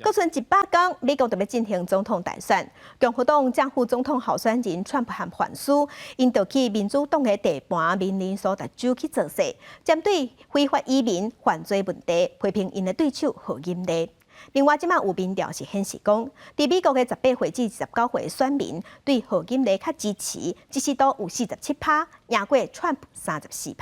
搁剩100天，美国就要进行总统大选。共和党正副总统候选人川普和范斯，因就去民主党的地盘明尼苏达州去造势，针对非法移民犯罪问题，批评因的对手何英丽。另外，即马有民调是显示讲，伫美国的18岁至29岁选民对何英丽较支持，支持度有47%，赢过川普34%。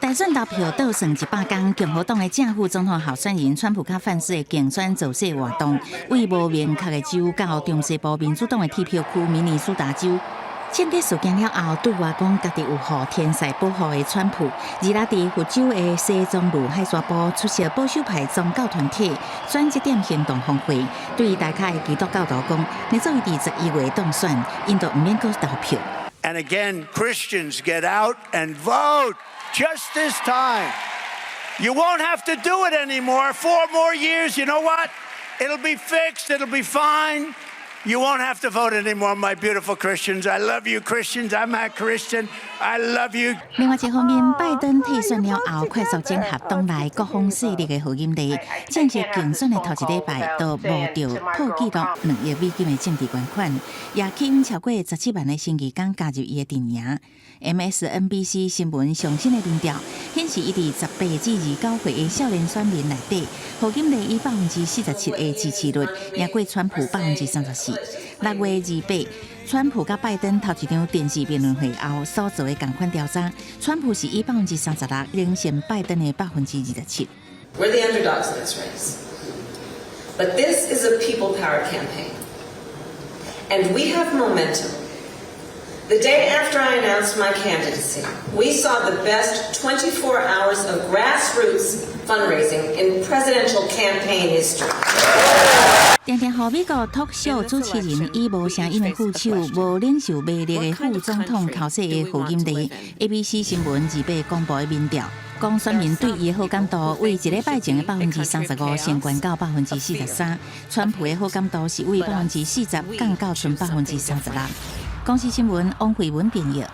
大选投票倒剩100天，共和党的正副总统候选人川普甲范斯的竞选造势活动，为无明确的州到中西部民主党的铁票区明尼苏达州。庆祝事件了后，对外讲家己有获天使保护的川普，而拉伫佛州的西藏路海沙坡出席保守派宗教团体转折点行动峰会，对大咖的基督教徒讲，你做伊伫11月当选，因就唔免搁投票。 And again, Christians get out and vote. Just this time. You won't have to do it anymore. 4 more years, you know what? It'll be fixed, it'll be fine. You won't have to vote anymore, my beautiful Christians. I love you, Christians. I'm a Christian. I love you. 另外一方面，拜登退选了后，快速整合党内各方势力的候选人，正式竞选的头一礼拜，都募到破纪录2亿美金的政治捐款，也吸引超过17万的新义工加入伊的阵营。MSNBC 新闻上新的民调显示，伊伫18至29岁的少年选民内底，候选人以47%的支持率赢过川普34%。6月28，川普甲拜登头一场电视辩论会后所做的同款调查，川普是以36%领先拜登的27%。We're the underdogs in this race, but this is a people power campaign, and we have momentum. The day after I announced my candidacy, we saw the best 24 hours of grassroots fundraising in presidential campaign history. 常常互美国脱秀主持人以无声音的副手、无领袖魅力的副总统口试的候选人 ABC 新闻28公布的民调，讲选民对伊的好感度为1礼拜前的35%升悬到43%，川普的好感度是为40%降到剩36%。公司新闻王慧文编译。